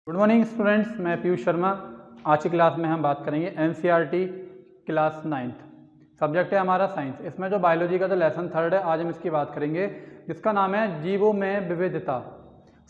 Good morning students, मैं पीयूष शर्मा। आज की क्लास में हम बात करेंगे एनसीईआरटी क्लास 9th। सब्जेक्ट है हमारा साइंस। इसमें जो बायोलॉजी का जो लेसन 3rd है, आज हम इसकी बात करेंगे, जिसका नाम है जीवों में विविधता।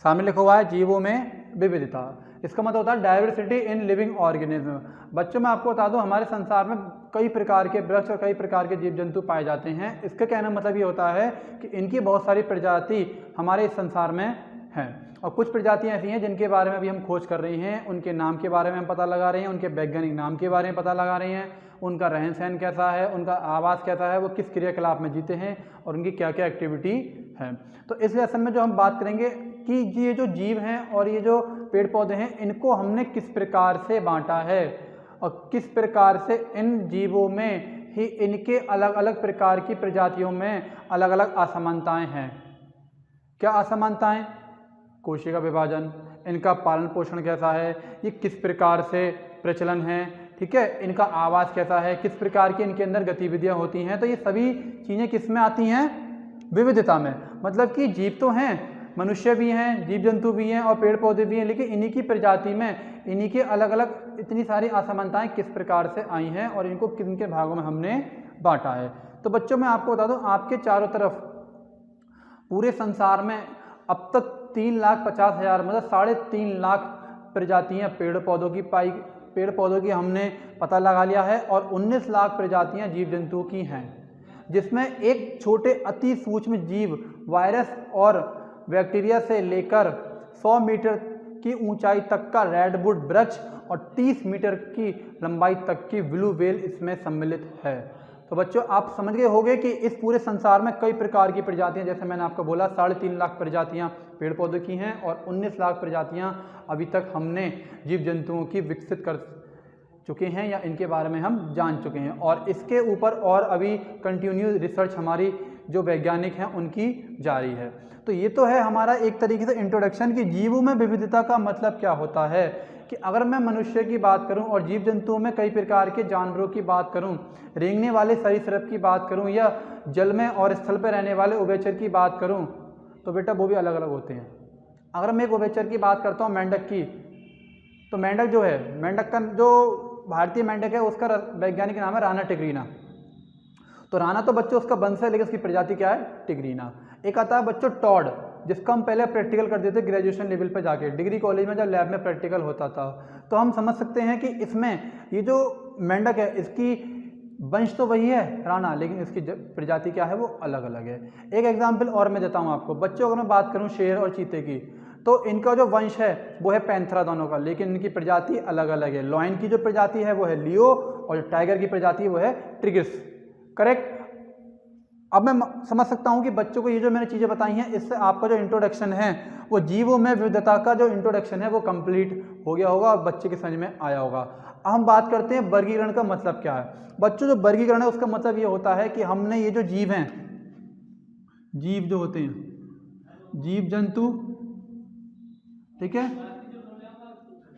सामने लिखा हुआ है जीवों में विविधता। इसका मतलब होता है डाइवर्सिटी इन लिविंग ऑर्गेनिज्म। बच्चों मैं आपको बता दूं, हमारे संसार में कई प्रकार के वृक्ष और कई प्रकार के जीव जंतु पाए जाते हैं। इसका कहना मतलब ये होता है कि इनकी बहुत सारी प्रजाति हमारे इस संसार में हैं, और कुछ प्रजातियां ऐसी हैं जिनके बारे में अभी हम खोज कर रहे हैं, उनके नाम के बारे में हम पता लगा रहे हैं, उनके वैज्ञानिक नाम के बारे में पता लगा रहे हैं, उनका रहन सहन कैसा है, उनका आवास कैसा है, वो किस क्रियाकलाप में जीते हैं और उनकी क्या क्या एक्टिविटी है। तो इस लेसन में जो हम बात करेंगे कि ये जो जीव हैं और ये जो पेड़ पौधे हैं, इनको हमने किस प्रकार से बांटा है और किस प्रकार से इन जीवों में ही इनके अलग अलग प्रकार की प्रजातियों में अलग अलग असमानताएं हैं। क्या असमानताएं? कोशिका विभाजन, इनका पालन पोषण कैसा है, ये किस प्रकार से प्रचलन है, ठीक है, इनका आवास कैसा है, किस प्रकार की इनके अंदर गतिविधियां होती हैं। तो ये सभी चीज़ें किस में आती हैं? विविधता में। मतलब कि जीव तो हैं, मनुष्य भी हैं, जीव जंतु भी हैं और पेड़ पौधे भी हैं, लेकिन इन्हीं की प्रजाति में इन्हीं के अलग अलग इतनी सारी असमानताएं किस प्रकार से आई हैं और इनको किन के भागों में हमने बांटा है। तो बच्चों मैं आपको बता दूं, आपके चारों तरफ पूरे संसार में अब तक 3,50,000 मतलब 3.5 लाख प्रजातियां पेड़ पौधों की हमने पता लगा लिया है, और 19 लाख प्रजातियां जीव जंतुओं की हैं, जिसमें एक छोटे अति सूक्ष्म जीव वायरस और बैक्टीरिया से लेकर 100 मीटर की ऊंचाई तक का रेडवुड वृक्ष और 30 मीटर की लंबाई तक की ब्लू व्हेल इसमें सम्मिलित है। तो बच्चों आप समझ गए होंगे कि इस पूरे संसार में कई प्रकार की प्रजातियां, जैसे मैंने आपको बोला 3.5 लाख प्रजातियां पेड़ पौधों की हैं और 19 लाख प्रजातियां अभी तक हमने जीव जंतुओं की विकसित कर चुके हैं या इनके बारे में हम जान चुके हैं, और इसके ऊपर और अभी कंटिन्यू रिसर्च हमारी जो वैज्ञानिक हैं उनकी जारी है। तो ये तो है हमारा एक तरीके से इंट्रोडक्शन कि जीवों में विविधता का मतलब क्या होता है। कि अगर मैं मनुष्य की बात करूं और जीव जंतुओं में कई प्रकार के जानवरों की बात करूं, रेंगने वाले सरीसृप की बात करूं या जल में और स्थल पर रहने वाले उभयचर की बात करूं, तो बेटा वो भी अलग अलग होते हैं। अगर मैं एक उभयचर की बात करता हूं, मेंढक की, तो मेंढक जो है, मेंढक का जो भारतीय मेंढक है उसका वैज्ञानिक नाम है राना टिग्रीना। तो राना तो बच्चों उसका वंश है, लेकिन उसकी प्रजाति क्या है? टिग्रीना। एक आता है बच्चों टॉड, जिसका हम पहले प्रैक्टिकल करते थे ग्रेजुएशन लेवल पर जाके, डिग्री कॉलेज में जब लैब में प्रैक्टिकल होता था। तो हम समझ सकते हैं कि इसमें ये जो मेंढक है इसकी वंश तो वही है राना, लेकिन इसकी प्रजाति क्या है वो अलग अलग है। एक एग्जाम्पल और मैं देता हूँ आपको बच्चों, अगर मैं बात करूँ शेर और चीते की, तो इनका जो वंश है वो है पैंथरा दोनों का, लेकिन इनकी प्रजाति अलग अलग है। लॉयन की जो प्रजाति है वो है लियो और जो टाइगर की प्रजाति है वो है ट्रिगिस। करेक्ट। अब मैं समझ सकता हूं कि बच्चों को ये जो मैंने चीज़ें बताई हैं, इससे आपका जो इंट्रोडक्शन है वो जीवों में विविधता का जो इंट्रोडक्शन है वो कंप्लीट हो गया होगा और बच्चे के समझ में आया होगा। अब हम बात करते हैं वर्गीकरण का मतलब क्या है। बच्चों जो वर्गीकरण है उसका मतलब ये होता है कि हमने ये जो जीव हैं, जीव जो होते हैं, जीव जंतु, ठीक है,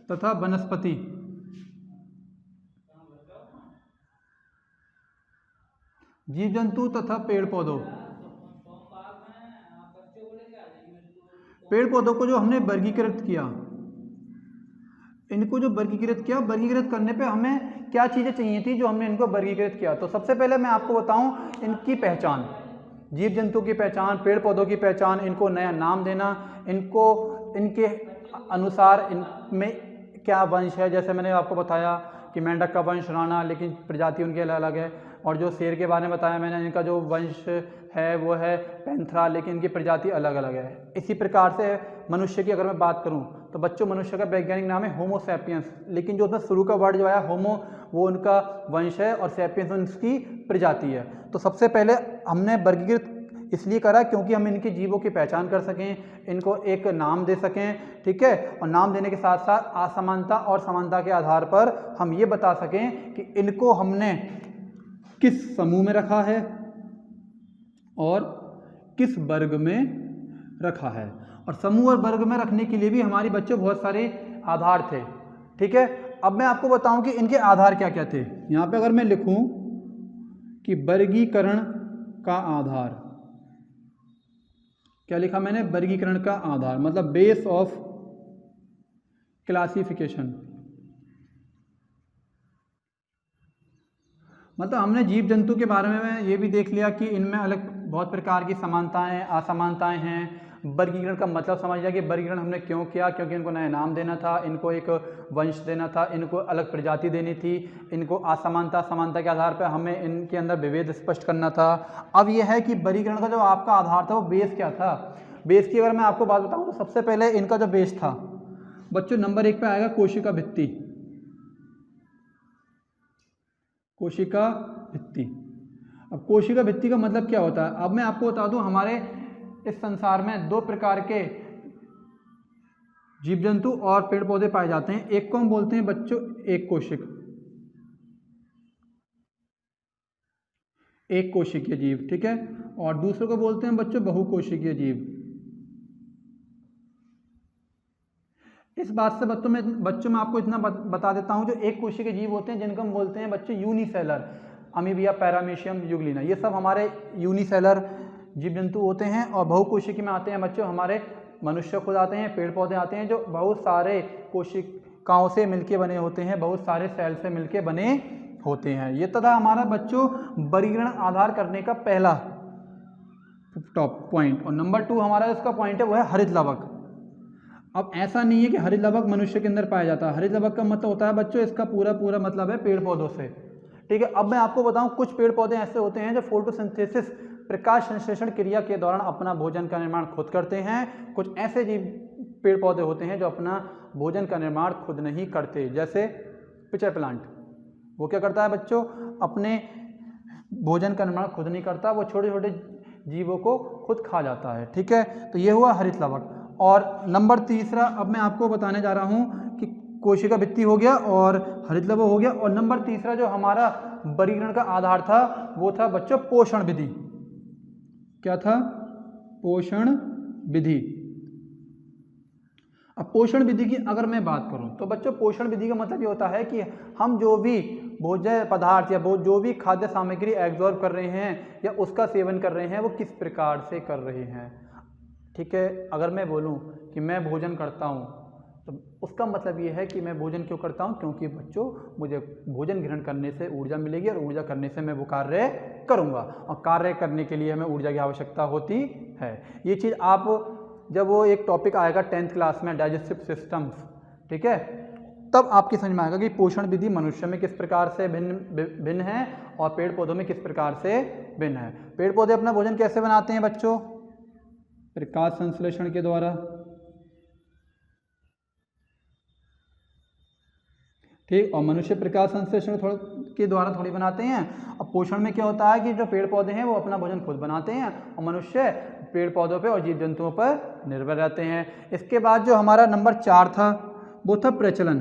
तथा वनस्पति, जीव जंतु तथा पेड़ पौधों, पेड़ पौधों को जो हमने वर्गीकृत किया, इनको जो वर्गीकृत करने पे हमें क्या चीज़ें चाहिए थी जो हमने इनको वर्गीकृत किया। तो सबसे पहले मैं आपको बताऊं इनकी पहचान, जीव जंतु की पहचान, पेड़ पौधों की पहचान, इनको नया नाम देना, इनको इनके अनुसार इनमें क्या वंश है। जैसे मैंने आपको बताया कि मेंढक का वंश राणा, लेकिन प्रजाति उनकी अलग अलग है। और जो शेर के बारे में बताया मैंने, इनका जो वंश है वो है पैंथरा, लेकिन इनकी प्रजाति अलग अलग है। इसी प्रकार से मनुष्य की अगर मैं बात करूं तो बच्चों मनुष्य का वैज्ञानिक नाम है होमो सैपियंस, लेकिन जो उसमें शुरू का वर्ड जो आया होमो वो उनका वंश है और सैपियंस उनकी प्रजाति है। तो सबसे पहले हमने वर्गीकृत इसलिए करा क्योंकि हम इनके जीवों की पहचान कर सकें, इनको एक नाम दे सकें, ठीक है, और नाम देने के साथ साथ असमानता और समानता के आधार पर हम ये बता सकें कि इनको हमने किस समूह में रखा है और किस वर्ग में रखा है। और समूह और वर्ग में रखने के लिए भी हमारी बच्चों बहुत सारे आधार थे, ठीक है। अब मैं आपको बताऊं कि इनके आधार क्या क्या थे। यहाँ पे अगर मैं लिखूं कि वर्गीकरण का आधार, क्या लिखा मैंने? वर्गीकरण का आधार मतलब बेस ऑफ क्लासिफिकेशन, मतलब हमने जीव जंतु के बारे में ये भी देख लिया कि इनमें अलग बहुत प्रकार की समानताएं असमानताएं हैं। वर्गीकरण का मतलब समझ लिया कि वर्गीकरण हमने क्यों किया, क्योंकि इनको नया नाम देना था, इनको एक वंश देना था, इनको अलग प्रजाति देनी थी, इनको असमानता समानता के आधार पर हमें इनके अंदर विभेद स्पष्ट करना था। अब यह है कि वर्गीकरण का जो आपका आधार था वो बेस क्या था। बेस की अगर मैं आपको बात बताऊँ तो सबसे पहले इनका जो बेस था बच्चों, नंबर 1 पे आएगा कोशिका भित्ति। कोशिका भित्ति। अब कोशिका भित्ति का मतलब क्या होता है, अब मैं आपको बता दूं, हमारे इस संसार में 2 प्रकार के जीव जंतु और पेड़ पौधे पाए जाते हैं। एक को हम बोलते हैं बच्चों एक कोशिक, एक कोशिकीय जीव, ठीक है, और दूसरे को बोलते हैं बच्चों बहुकोशिकीय जीव। इस बात से बच्चों में आपको इतना बता देता हूं, जो एक कोशिकीय जीव होते हैं जिनको हम बोलते हैं बच्चों यूनिसेलर, अमीबिया, पैरामीशियम, यूग्लिना, ये सब हमारे यूनिसेलर जीव जंतु होते हैं। और बहुकोशिकीय में आते हैं बच्चों हमारे मनुष्य खुद आते हैं, पेड़ पौधे आते हैं, जो बहुत सारे कोशिकाओं से मिलके बने होते हैं, बहुत सारे सेल से मिलके बने होते हैं। ये तथा हमारा बच्चों वर्गीकरण आधार करने का पहला टॉप पॉइंट। और नंबर 2 हमारा इसका पॉइंट है वो है हरित लवक। अब ऐसा नहीं है कि हरित लवक मनुष्य के अंदर पाया जाता है। हरित लवक का मतलब होता है बच्चों, इसका पूरा मतलब है पेड़ पौधों से, ठीक है। अब मैं आपको बताऊं, कुछ पेड़ पौधे ऐसे होते हैं जो फोटोसिंथेसिस, प्रकाश संश्लेषण क्रिया के दौरान अपना भोजन का निर्माण खुद करते हैं। कुछ ऐसे जीव पेड़ पौधे होते हैं जो अपना भोजन का निर्माण खुद नहीं करते, जैसे पिचर प्लांट। वो क्या करता है बच्चों, अपने भोजन का निर्माण खुद नहीं करता, वो छोटे छोटे जीवों को खुद खा जाता है, ठीक है। तो ये हुआ हरित लवक। और नंबर 3 अब मैं आपको बताने जा रहा हूँ कि कोशिका भित्ति हो गया और हरित लवक हो गया। और नंबर 3 जो हमारा वर्गीकरण का आधार था वो था बच्चों पोषण विधि। क्या था? पोषण विधि। अब पोषण विधि की अगर मैं बात करूं तो बच्चों पोषण विधि का मतलब ये होता है कि हम जो भी भोज्य पदार्थ या जो भी खाद्य सामग्री एब्जॉर्ब कर रहे हैं या उसका सेवन कर रहे हैं वो किस प्रकार से कर रहे हैं, ठीक है। अगर मैं बोलूं कि मैं भोजन करता हूं तो उसका मतलब ये है कि मैं भोजन क्यों करता हूं, क्योंकि बच्चों मुझे भोजन ग्रहण करने से ऊर्जा मिलेगी और ऊर्जा करने से मैं वो कार्य करूंगा, और कार्य करने के लिए हमें ऊर्जा की आवश्यकता होती है। ये चीज़ आप जब वो एक टॉपिक आएगा 10th क्लास में डाइजेस्टिव सिस्टम्स, ठीक है, तब आपकी समझ में आएगा कि पोषण विधि मनुष्य में किस प्रकार से भिन्न है और पेड़ पौधों में किस प्रकार से भिन्न है। पेड़ पौधे अपना भोजन कैसे बनाते हैं बच्चों? प्रकाश संश्लेषण के द्वारा, ठीक। और मनुष्य प्रकाश संश्लेषण के द्वारा थोड़ी बनाते हैं। अब पोषण में क्या होता है कि जो पेड़ पौधे हैं वो अपना भोजन खुद बनाते हैं और मनुष्य पेड़ पौधों पे और जीव जंतुओं पर निर्भर रहते हैं। इसके बाद जो हमारा नंबर 4 था वो था प्रचलन।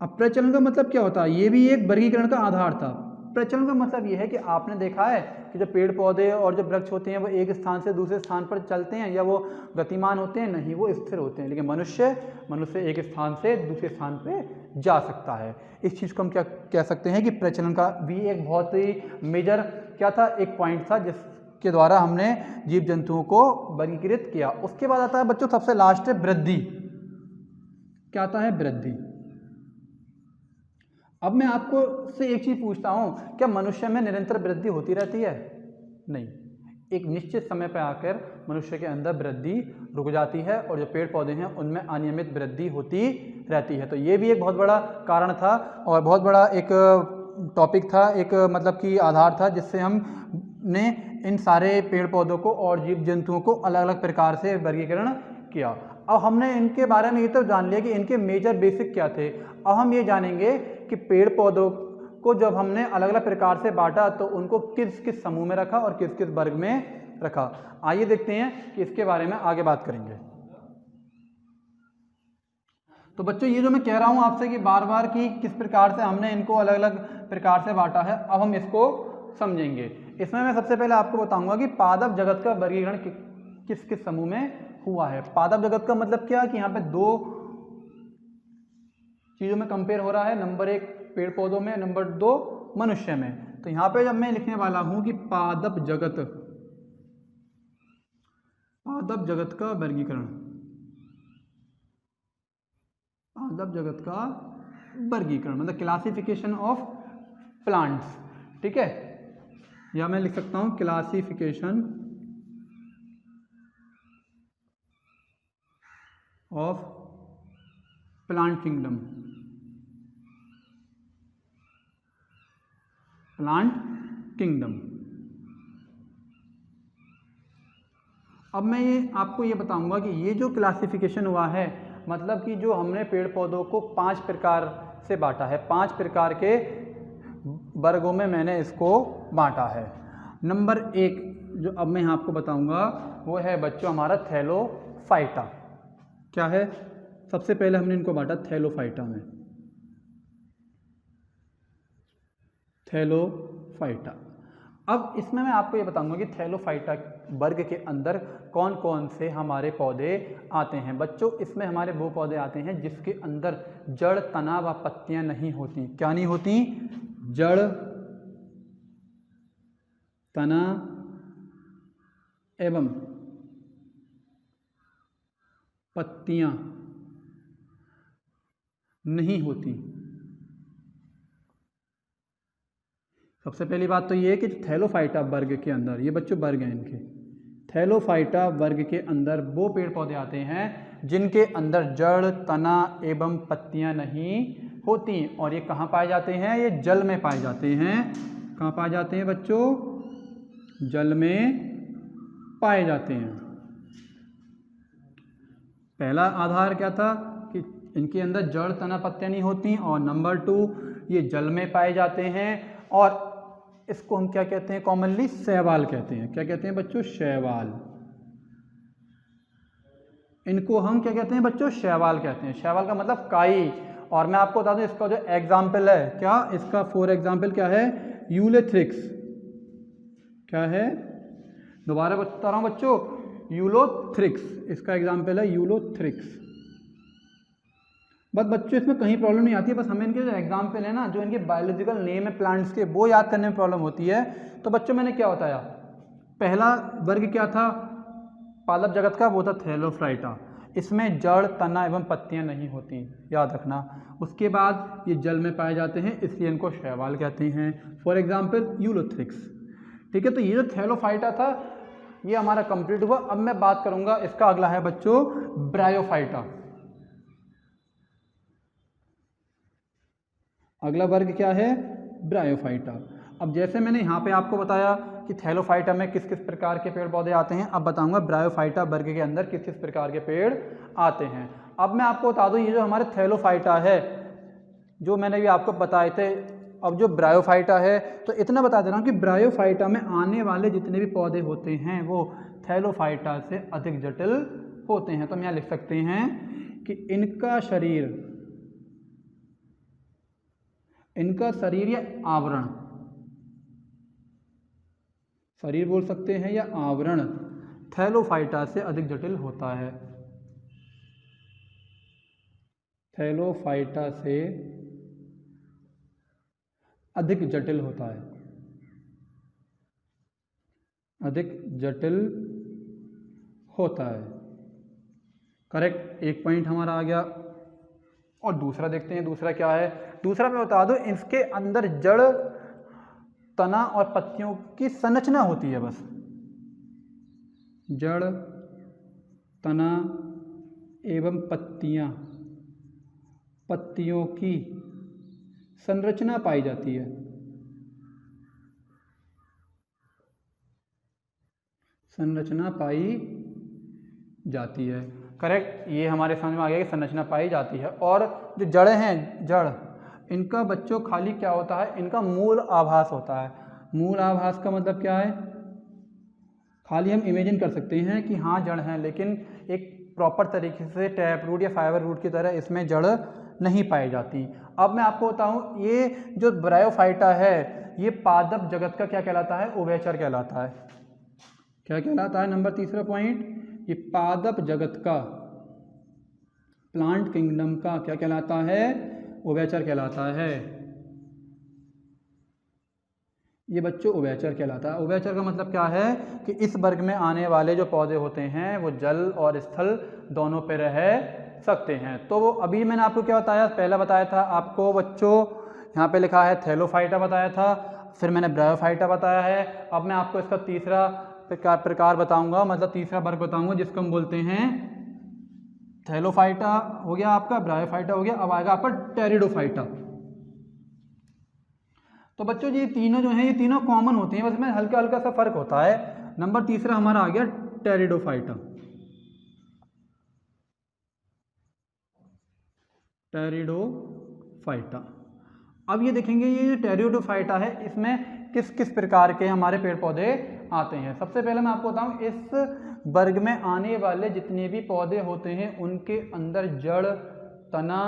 अब प्रचलन का मतलब क्या होता है? ये भी एक वर्गीकरण का आधार था। प्रचलन का मतलब ये है कि आपने देखा है कि जो पेड़ पौधे और जो वृक्ष होते हैं वो एक स्थान से दूसरे स्थान पर चलते हैं या वो गतिमान होते हैं? नहीं, वो स्थिर होते हैं। लेकिन मनुष्य एक स्थान से दूसरे स्थान पे जा सकता है। इस चीज़ को हम क्या कह सकते हैं कि प्रचलन का भी एक बहुत ही मेजर क्या था, एक पॉइंट था जिसके द्वारा हमने जीव जंतुओं को वर्गीकृत किया। उसके बाद आता है बच्चों सबसे लास्ट है वृद्धि। क्या आता है? वृद्धि। अब मैं आपको से एक चीज़ पूछता हूँ, क्या मनुष्य में निरंतर वृद्धि होती रहती है? नहीं, एक निश्चित समय पर आकर मनुष्य के अंदर वृद्धि रुक जाती है और जो पेड़ पौधे हैं उनमें अनियमित वृद्धि होती रहती है। तो ये भी एक बहुत बड़ा कारण था और बहुत बड़ा एक टॉपिक था, एक मतलब कि आधार था जिससे हमने इन सारे पेड़ पौधों को और जीव जंतुओं को अलग अलग प्रकार से वर्गीकरण किया। अब हमने इनके बारे में ये तो जान लिया कि इनके मेजर बेसिक क्या थे। अब हम ये जानेंगे कि पेड़ पौधों को जब हमने अलग अलग प्रकार से बांटा तो उनको किस किस समूह में रखा और किस किस वर्ग में रखा। आइए देखते हैं कि इसके बारे में आगे बात करेंगे। तो बच्चों ये जो मैं कह रहा हूँ आपसे कि बार बार कि किस प्रकार से हमने इनको अलग अलग प्रकार से बांटा है, अब हम इसको समझेंगे। इसमें मैं सबसे पहले आपको बताऊंगा कि पादप जगत का वर्गीकरण किस किस समूह में हुआ है। पादप जगत का मतलब क्या है कि यहाँ पे 2 चीज़ों में कंपेयर हो रहा है, नंबर 1 पेड़ पौधों में, नंबर 2 मनुष्य में। तो यहाँ पे जब मैं लिखने वाला हूँ कि पादप जगत का वर्गीकरण, पादप जगत का वर्गीकरण, मतलब क्लासिफिकेशन ऑफ प्लांट्स, ठीक है। या मैं लिख सकता हूँ classification of plant kingdom, plant kingdom. अब मैं आपको ये बताऊंगा कि ये जो क्लासिफिकेशन हुआ है, मतलब कि जो हमने पेड़ पौधों को 5 प्रकार से बांटा है, 5 प्रकार के वर्गों में मैंने इसको बांटा है। नंबर 1 जो अब मैं आपको बताऊंगा वो है बच्चों हमारा थैलोफाइटा। क्या है? सबसे पहले हमने इनको बांटा थैलोफाइटा में, थैलोफाइटा। अब इसमें मैं आपको ये बताऊंगा कि थैलोफाइटा वर्ग के अंदर कौन कौन से हमारे पौधे आते हैं। बच्चों इसमें हमारे वो पौधे आते हैं जिसके अंदर जड़, तना व पत्तियां नहीं होती। क्या नहीं होती? जड़, तना एवं पत्तियां नहीं होती। सबसे पहली बात तो ये है कि थैलोफाइटा वर्ग के अंदर, ये बच्चों वर्ग हैं इनके, थैलोफाइटा वर्ग के अंदर वो पेड़ पौधे आते हैं जिनके अंदर जड़, तना एवं पत्तियां नहीं होती। और ये कहाँ पाए जाते हैं? ये जल में पाए जाते हैं। कहाँ पाए जाते हैं बच्चों? जल में पाए जाते हैं। पहला आधार क्या था कि इनके अंदर जड़, तना, पत्तियां नहीं होती। और नंबर 2 ये जल में पाए जाते हैं। और इसको हम क्या कहते हैं? कॉमनली शैवाल कहते हैं। क्या कहते हैं बच्चों? शैवाल। इनको हम क्या कहते हैं बच्चों? शैवाल कहते हैं। शैवाल का मतलब काई। और मैं आपको बता दूं इसका जो एग्जाम्पल है, क्या इसका फॉर एग्जाम्पल क्या है? यूलोथ्रिक्स। क्या है? दोबारा बता रहा हूं बच्चों, यूलोथ्रिक्स इसका एग्जाम्पल है, यूलोथ्रिक्स। बस बच्चों इसमें कहीं प्रॉब्लम नहीं आती है, बस हमें इनके जो एग्जाम्पल है ना, जो इनके बायोलॉजिकल नेम है प्लांट्स के, वो याद करने में प्रॉब्लम होती है। तो बच्चों मैंने क्या बताया? पहला वर्ग क्या था पादप जगत का? वो था थैलोफाइटा। इसमें जड़, तना एवं पत्तियां नहीं होती, याद रखना। उसके बाद ये जल में पाए जाते हैं, इसलिए इनको शैवाल कहते हैं। For example Ulothrix. ठीक है, तो ये जो थैलोफाइटा था ये हमारा कंप्लीट हुआ। अब मैं बात करूंगा, इसका अगला है बच्चों ब्रायोफाइटा। अगला वर्ग क्या है? ब्रायोफाइटा। अब जैसे मैंने यहाँ पे आपको बताया कि थैलोफाइटा में किस किस प्रकार के पेड़ पौधे आते हैं, अब बताऊंगा ब्रायोफाइटा वर्ग के अंदर किस किस प्रकार के पेड़ आते हैं। अब मैं आपको बता दूं ये जो हमारे थैलोफाइटा है, जो मैंने भी आपको बताए थे, अब जो ब्रायोफाइटा है, तो इतना बता दे रहा हूँ कि ब्रायोफाइटा में आने वाले जितने भी पौधे होते हैं वो थैलोफाइटा से अधिक जटिल होते हैं। तो हम यहाँ लिख सकते हैं कि इनका शरीर या आवरण, शरीर बोल सकते हैं या आवरण, थैलोफाइटा से अधिक जटिल होता है। थैलोफाइटा से अधिक जटिल होता है, अधिक जटिल होता है। करेक्ट, एक पॉइंट हमारा आ गया। और दूसरा देखते हैं, दूसरा क्या है? दूसरा मैं बता दूं, इसके अंदर जड़, तना और पत्तियों की संरचना होती है। बस जड़, तना एवं पत्तियों की संरचना पाई जाती है। संरचना पाई जाती है। करेक्ट, ये हमारे समझ में आ गया कि संरचना पाई जाती है। और जो जड़ें हैं, जड़, इनका बच्चों खाली क्या होता है? इनका मूल आभास होता है। मूल आभास का मतलब क्या है? खाली हम इमेजिन कर सकते हैं कि हाँ जड़ है, लेकिन एक प्रॉपर तरीके से टैप रूट या फाइबर रूट की तरह इसमें जड़ नहीं पाई जाती। अब मैं आपको बताऊं, ये जो ब्रायोफाइटा है ये पादप जगत का क्या कहलाता है? उभयचर कहलाता है। क्या कहलाता है? नंबर तीसरा पॉइंट, ये पादप जगत का, प्लांट किंगडम का क्या कहलाता है? उभयचर कहलाता है। ये बच्चों उभयचर कहलाता है। उभयचर का मतलब क्या है कि इस वर्ग में आने वाले जो पौधे होते हैं वो जल और स्थल दोनों पे रह सकते हैं। तो वो अभी मैंने आपको क्या बताया, पहला बताया था आपको बच्चों, यहाँ पे लिखा है थैलोफाइटा बताया था, फिर मैंने ब्रायोफाइटा बताया है। अब मैं आपको इसका तीसरा प्रकार बताऊंगा, मतलब तीसरा वर्ग बताऊंगा, जिसको हम बोलते हैं थैलोफाइटा हो गया आपका, ब्रायोफाइटा हो गया, अब आएगा आपका टेरिडोफाइटा। तो बच्चों ये तीनों जो हैं ये तीनों कॉमन होती हैं, बस में हल्का हल्का सा फर्क होता है। नंबर तीसरा हमारा आ गया टेरिडोफाइटा। टेरिडोफाइटा। अब ये देखेंगे ये जो टेरिडोफाइटा है इसमें किस किस प्रकार के हमारे पेड़ पौधे आते हैं। सबसे पहले मैं आपको बताऊं, इस वर्ग में आने वाले जितने भी पौधे होते हैं उनके अंदर जड़, तना,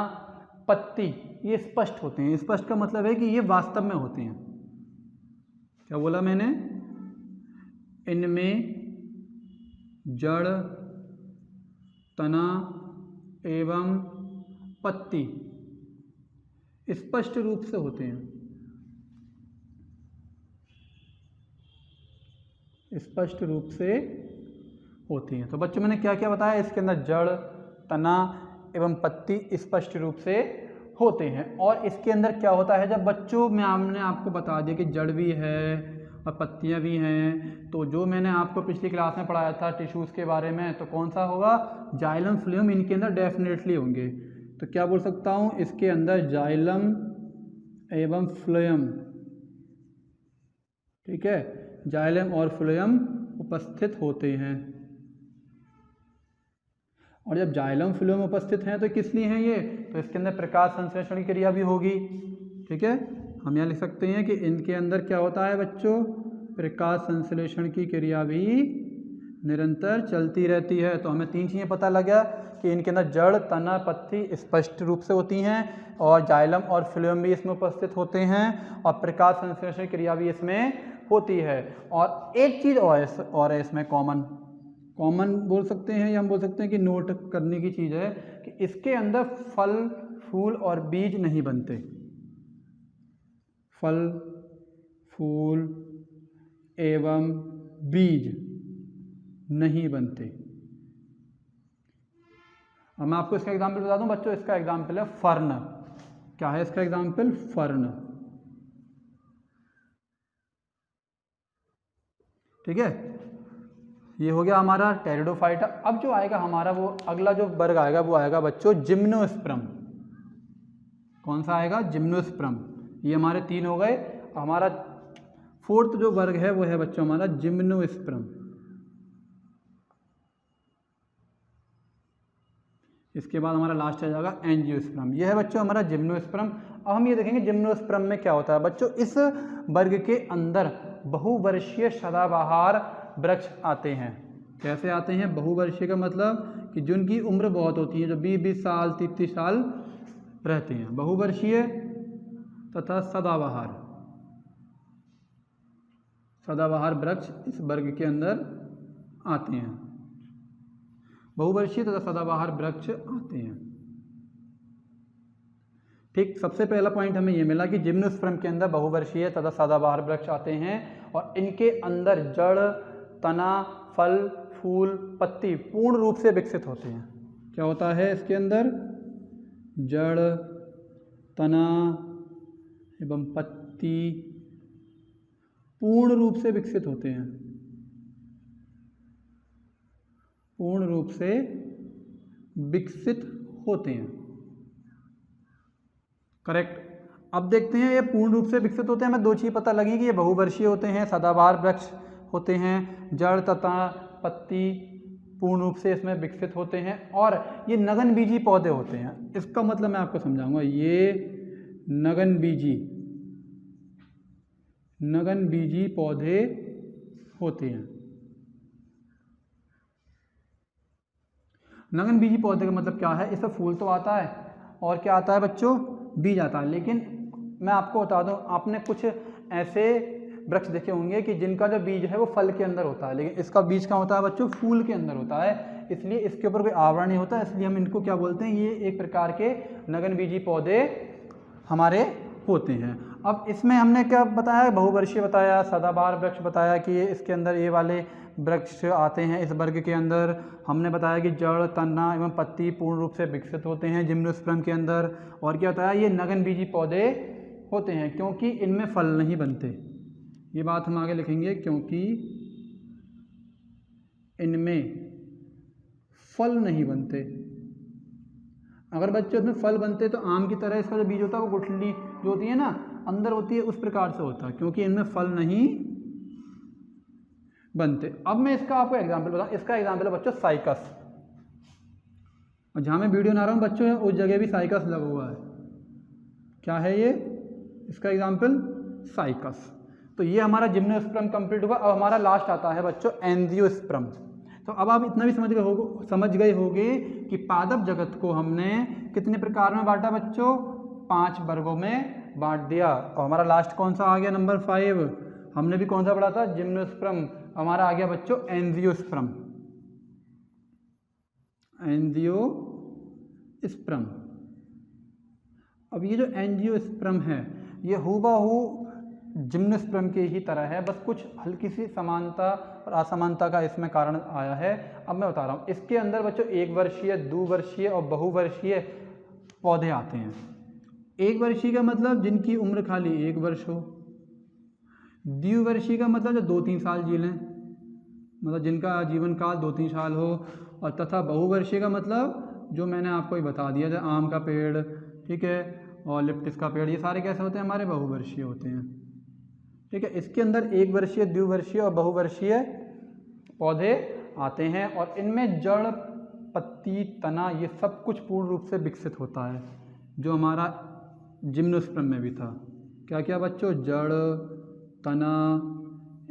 पत्ती ये स्पष्ट होते हैं। स्पष्ट का मतलब है कि ये वास्तव में होते हैं। क्या बोला मैंने? इनमें जड़, तना एवं पत्ती स्पष्ट रूप से होते हैं, स्पष्ट रूप से होती हैं। तो बच्चों मैंने क्या क्या बताया, इसके अंदर जड़, तना एवं पत्ती स्पष्ट रूप से होते हैं। और इसके अंदर क्या होता है, जब बच्चों में हमने आपको बता दिया कि जड़ भी है और पत्तियां भी हैं, तो जो मैंने आपको पिछली क्लास में पढ़ाया था टिश्यूज़ के बारे में, तो कौन सा होगा, जाइलम फ्लोएम इनके अंदर डेफिनेटली होंगे। तो क्या बोल सकता हूँ, इसके अंदर जाइलम एवं फ्लोएम, ठीक है, जाइलम और फ्लोएम उपस्थित होते हैं। और जब जाइलम फ्लोएम उपस्थित हैं तो किस लिए हैं ये, तो इसके अंदर प्रकाश संश्लेषण की क्रिया भी होगी। ठीक है, हम यहाँ लिख सकते हैं कि इनके अंदर क्या होता है बच्चों, प्रकाश संश्लेषण की क्रिया भी निरंतर चलती रहती है। तो हमें तीन चीज़ें पता लगा कि इनके अंदर जड़, तना, पत्ती स्पष्ट रूप से होती हैं और जाइलम और फ्लोएम भी इसमें उपस्थित होते हैं और प्रकाश संश्लेषण क्रिया भी इसमें होती है। और एक चीज़ और है इसमें कॉमन बोल सकते हैं, या हम बोल सकते हैं कि नोट करने की चीज़ है कि इसके अंदर फल, फूल और बीज नहीं बनते। फल, फूल एवं बीज नहीं बनते। अब मैं आपको इसका एग्जाम्पल बता दूं बच्चों, इसका एग्जाम्पल है फर्न। क्या है इसका एग्जाम्पल, फर्न। ठीक है, ये हो गया हमारा टेरिडोफाइटा। अब जो आएगा हमारा वो अगला जो वर्ग आएगा वो आएगा बच्चों जिम्नोस्पर्म। कौन सा आएगा, जिम्नोस्पर्म। ये हमारे तीन हो गए। हमारा फोर्थ जो वर्ग है वो है बच्चों हमारा जिम्नोस्पर्म। इसके बाद हमारा लास्ट आ जाएगा एंजियोस्पर्म। यह है बच्चों हमारा जिम्नोस्पर्म। अब हम ये देखेंगे जिम्नोस्पर्म में क्या होता है बच्चों। इस वर्ग के अंदर बहुवर्षीय सदाबहार वृक्ष आते हैं। कैसे आते हैं, बहुवर्षीय का मतलब कि जिनकी उम्र बहुत होती है, जो 20-20 साल 30-30 साल रहते हैं। बहुवर्षीय तथा सदाबहार वृक्ष इस वर्ग के अंदर आते हैं। बहुवर्षीय तथा सदाबहार वृक्ष आते हैं। ठीक, सबसे पहला पॉइंट हमें यह मिला कि जिम्नोस्पर्म के अंदर बहुवर्षीय तथा सदाबहार वृक्ष आते हैं और इनके अंदर जड़, तना, फल, फूल, पत्ती पूर्ण रूप से विकसित होते हैं। क्या होता है इसके अंदर, जड़, तना एवं पत्ती पूर्ण रूप से विकसित होते हैं, पूर्ण रूप से विकसित होते हैं। करेक्ट। अब देखते हैं ये पूर्ण रूप से विकसित होते हैं, हमें दो चीज़ पता लगी कि ये बहुवर्षीय होते हैं, सदाबहार वृक्ष होते हैं, जड़ तथा पत्ती पूर्ण रूप से इसमें विकसित होते हैं और ये नगनबीजी पौधे होते हैं। इसका मतलब मैं आपको समझाऊंगा, ये नगनबीजी पौधे होते हैं। नगनबीजी पौधे का मतलब क्या है, इसमें फूल तो आता है और क्या आता है बच्चों, बीज आता है। लेकिन मैं आपको बता दूं, आपने कुछ ऐसे वृक्ष देखे होंगे कि जिनका जो बीज है वो फल के अंदर होता है, लेकिन इसका बीज कहाँ होता है बच्चों, फूल के अंदर होता है। इसलिए इसके ऊपर कोई आवरण नहीं होता, इसलिए हम इनको क्या बोलते हैं, ये एक प्रकार के नगनबीजी पौधे हमारे होते हैं। अब इसमें हमने क्या बताया, बहुवर्षीय बताया, सदाबहार वृक्ष बताया कि ये इसके अंदर ये वाले वृक्ष आते हैं इस वर्ग के अंदर। हमने बताया कि जड़, तना एवं पत्ती पूर्ण रूप से विकसित होते हैं जिम्नोस्पर्म के अंदर। और क्या बताया, ये नगनबीजी पौधे होते हैं क्योंकि इनमें फल नहीं बनते। ये बात हम आगे लिखेंगे, क्योंकि इनमें फल नहीं बनते। अगर बच्चे उसमें फल बनते तो आम की तरह इसका जो बीज होता है वो गुठली जो होती है ना अंदर होती है, उस प्रकार से होता है, क्योंकि इनमें फल नहीं बनते। अब मैं इसका आपको एग्जाम्पल बताऊँ। इसका एग्जाम्पल है बच्चों साइकस, और जहाँ मैं वीडियो बना रहा हूँ बच्चों उस जगह भी साइकस लगा हुआ है। क्या है ये, इसका एग्जाम्पल साइकस। तो ये हमारा जिम्नोस्पर्म कंप्लीट हुआ। अब हमारा लास्ट आता है बच्चों एंजियोस्पर्म। तो अब आप इतना भी समझ गए होंगे कि पादप जगत को हमने कितने प्रकार में बांटा बच्चों, 5 वर्गों में बांट दिया। और हमारा लास्ट कौन सा आ गया, नंबर 5। हमने भी कौन सा पढ़ा था, जिम्नोस्पर्म। हमारा आ गया बच्चों एंजियोस्पर्म। एंजियोस्पर्म। अब ये जो एंजियोस्पर्म है ये हूबहू जिम्नोस्पर्म के ही तरह है, बस कुछ हल्की सी समानता और असमानता का इसमें कारण आया है। अब मैं बता रहा हूँ, इसके अंदर बच्चों 1 वर्षीय, 2 वर्षीय और बहुवर्षीय पौधे आते हैं। 1 वर्षीय का मतलब जिनकी उम्र खाली 1 वर्ष हो, द्विवर्षीय का मतलब जो 2-3 साल जी लें, मतलब जिनका जीवन काल 2-3 साल हो, और तथा बहुवर्षीय का मतलब जो मैंने आपको ही बता दिया था, आम का पेड़, ठीक है, और लिप्टिस का पेड़, ये सारे कैसे होते हैं, हमारे बहुवर्षीय होते हैं। ठीक है, इसके अंदर 1 वर्षीय, द्विवर्षीय और बहुवर्षीय पौधे आते हैं, और इनमें जड़, पत्ती, तना ये सब कुछ पूर्ण रूप से विकसित होता है, जो हमारा जिम्नोस्पर्म में भी था। क्या क्या बच्चों, जड़, तना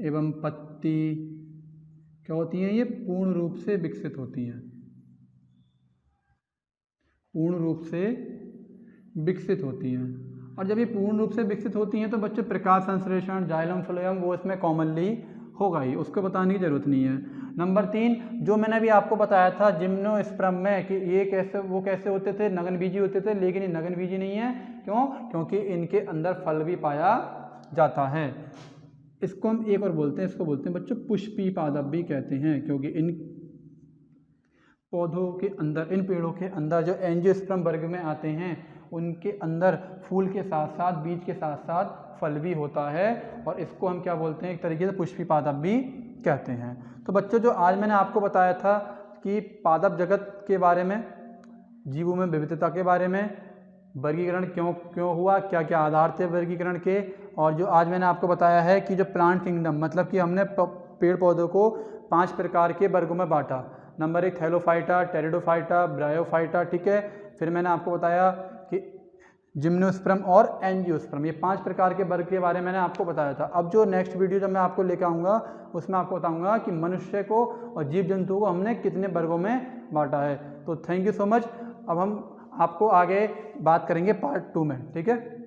एवं पत्ती क्या होती हैं, ये पूर्ण रूप से विकसित होती हैं, पूर्ण रूप से विकसित होती हैं। और जब ये पूर्ण रूप से विकसित होती हैं तो बच्चों प्रकाश संश्लेषण, जाइलम फ्लोएम वो इसमें कॉमनली होगा ही, उसको बताने की ज़रूरत नहीं है। नंबर 3 जो मैंने अभी आपको बताया था जिम्नोस्पर्म में कि ये कैसे वो कैसे होते थे, नगनबीजी होते थे, लेकिन ये नगनबीजी नहीं है। क्यों, क्योंकि इनके अंदर फल भी पाया जाता है। इसको हम एक और बोलते हैं, इसको बोलते हैं बच्चों पुष्पी पादप भी कहते हैं, क्योंकि इन पौधों के अंदर, इन पेड़ों के अंदर जो एंजियोस्पर्म वर्ग में आते हैं उनके अंदर फूल के साथ साथ, बीज के साथ साथ फल भी होता है, और इसको हम क्या बोलते हैं, एक तरीके से पुष्पी पादप भी कहते हैं। तो बच्चों जो आज मैंने आपको बताया था कि पादप जगत के बारे में, जीवों में विविधता के बारे में, वर्गीकरण क्यों हुआ, क्या क्या आधार थे वर्गीकरण के, और जो आज मैंने आपको बताया है कि जो प्लांट किंगडम, मतलब कि हमने पेड़ पौधों को 5 प्रकार के वर्गों में बांटा। नंबर 1 थैलोफाइटा, टेरिडोफाइटा, ब्रायोफाइटा, ठीक है। फिर मैंने आपको बताया कि जिम्नोस्पर्म और एंजियोस्पर्म, ये 5 प्रकार के वर्ग के बारे में मैंने आपको बताया था। अब जो नेक्स्ट वीडियो जब मैं आपको लेकर आऊँगा उसमें आपको बताऊँगा कि मनुष्य को और जीव जंतुओं को हमने कितने वर्गों में बांटा है। तो थैंक यू सो मच। अब हम आपको आगे बात करेंगे पार्ट 2 में, ठीक है।